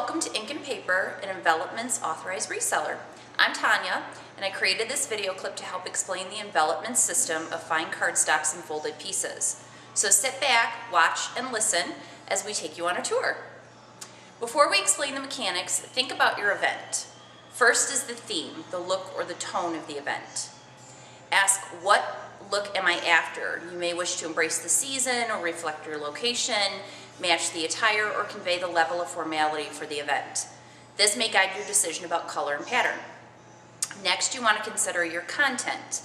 welcome to Ink and Paper, an Envelopments authorized reseller. I'm Tanya, and I created this video clip to help explain the Envelopments system of fine cardstocks and folded pieces. So sit back, watch, and listen as we take you on a tour. Before we explain the mechanics, think about your event. First is the theme, the look or the tone of the event. Ask, what look am I after? You may wish to embrace the season or reflect your location, match the attire, or convey the level of formality for the event. This may guide your decision about color and pattern. Next, you want to consider your content.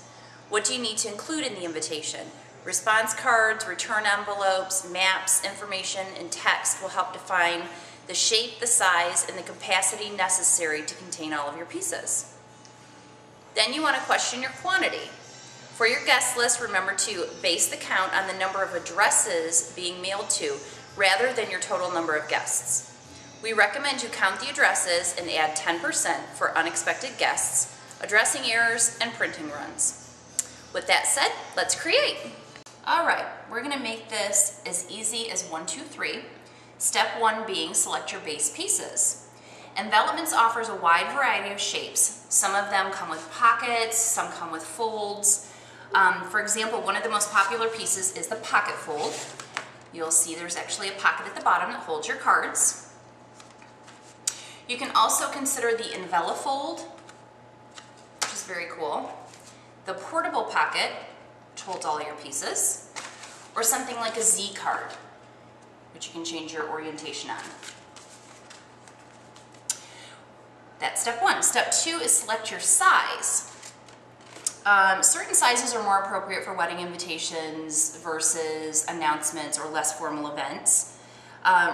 What do you need to include in the invitation? Response cards, return envelopes, maps, information, and text will help define the shape, the size, and the capacity necessary to contain all of your pieces. Then you want to question your quantity. For your guest list, remember to base the count on the number of addresses being mailed to rather than your total number of guests. We recommend you count the addresses and add 10% for unexpected guests, addressing errors, and printing runs. With that said, let's create. All right, we're gonna make this as easy as 1, 2, 3. Step 1 being select your base pieces. Envelopments offers a wide variety of shapes. Some of them come with pockets, some come with folds. For example, one of the most popular pieces is the pocket fold. You'll see there's actually a pocket at the bottom that holds your cards. You can also consider the Envelofold, which is very cool, the portable pocket, which holds all your pieces, or something like a Z card, which you can change your orientation on. That's step 1. Step 2 is select your size. Certain sizes are more appropriate for wedding invitations versus announcements or less formal events.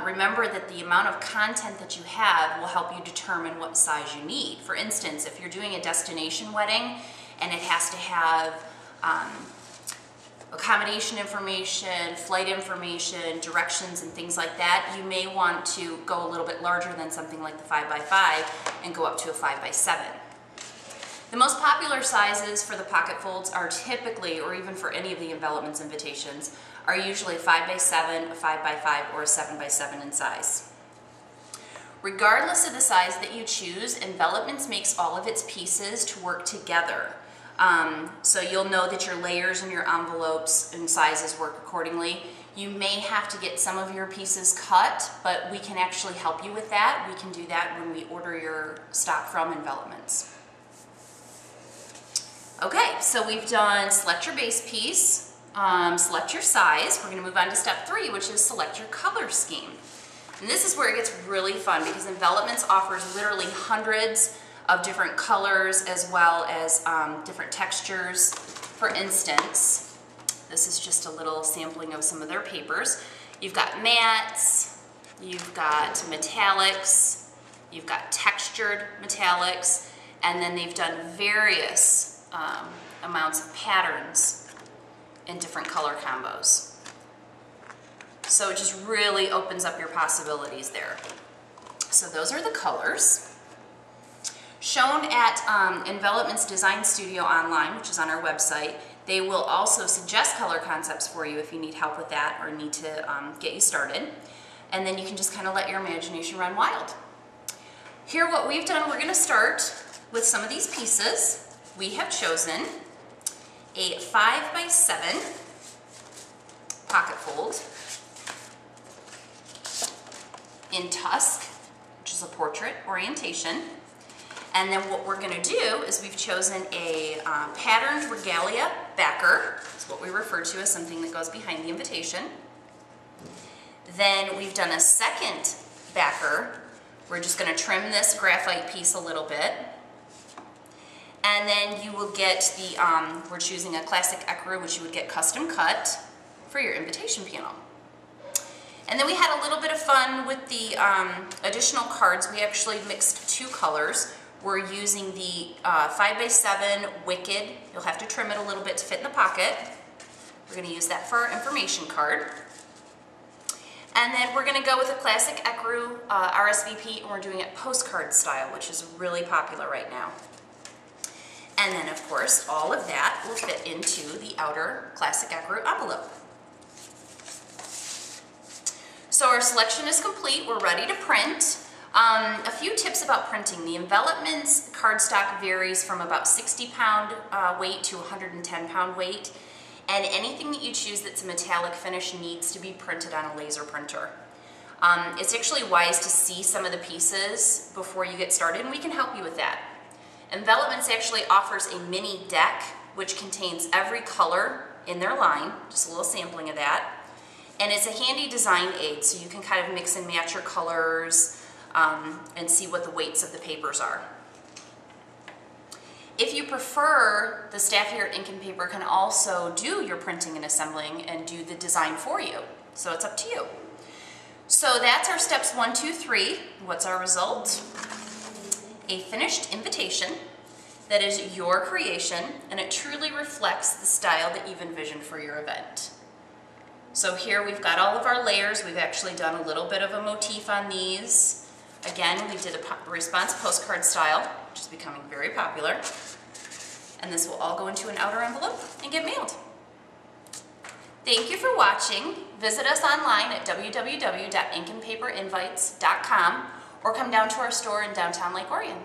Remember that the amount of content that you have will help you determine what size you need. For instance, if you're doing a destination wedding and it has to have accommodation information, flight information, directions, and things like that, you may want to go a little bit larger than something like the 5x5 and go up to a 5x7. The most popular sizes for the pocket folds are typically, or even for any of the Envelopments invitations, are usually a 5x7, a 5x5, or a 7x7 in size. Regardless of the size that you choose, Envelopments makes all of its pieces to work together. So you'll know that your layers and your envelopes and sizes work accordingly. You may have to get some of your pieces cut, but we can actually help you with that. We can do that when we order your stock from Envelopments. Okay, so we've done select your base piece, select your size. We're going to move on to step 3, which is select your color scheme. And this is where it gets really fun because Envelopments offers literally hundreds of different colors as well as different textures. For instance, this is just a little sampling of some of their papers. You've got mattes, you've got metallics, you've got textured metallics, and then they've done various amounts of patterns in different color combos. So it just really opens up your possibilities there. So those are the colors. Shown at Envelopments Design Studio online, which is on our website, they will also suggest color concepts for you if you need help with that or need to get you started. And then you can just kind of let your imagination run wild. Here what we've done, we're going to start with some of these pieces. We have chosen a 5x7 pocket fold in tusk, which is a portrait orientation. And then what we're going to do is we've chosen a patterned regalia backer. That's what we refer to as something that goes behind the invitation. Then we've done a second backer. We're just going to trim this graphite piece a little bit. And then you will get the, we're choosing a classic ecru, which you would get custom cut for your invitation panel. And then we had a little bit of fun with the additional cards. We actually mixed 2 colors. We're using the 5x7 Wicked. You'll have to trim it a little bit to fit in the pocket. We're going to use that for our information card. And then we're going to go with a classic ecru RSVP, and we're doing it postcard style, which is really popular right now. And then, of course, all of that will fit into the outer classic ecru envelope. So our selection is complete. We're ready to print. A few tips about printing. The Envelopments cardstock varies from about 60-pound weight to 110-pound weight, and anything that you choose that's a metallic finish needs to be printed on a laser printer. It's actually wise to see some of the pieces before you get started, and we can help you with that. Envelopments actually offers a mini deck which contains every color in their line, just a little sampling of that, and it's a handy design aid so you can kind of mix and match your colors and see what the weights of the papers are. If you prefer, the staff here at Ink and Paper can also do your printing and assembling and do the design for you, so it's up to you. So that's our steps 1, 2, 3. What's our result? A finished invitation that is your creation, and it truly reflects the style that you've envisioned for your event. So here we've got all of our layers. We've actually done a little bit of a motif on these. Again, we did a response postcard style, which is becoming very popular. And this will all go into an outer envelope and get mailed. Thank you for watching. Visit us online at www.inkandpaperinvites.com or come down to our store in downtown Lake Orion.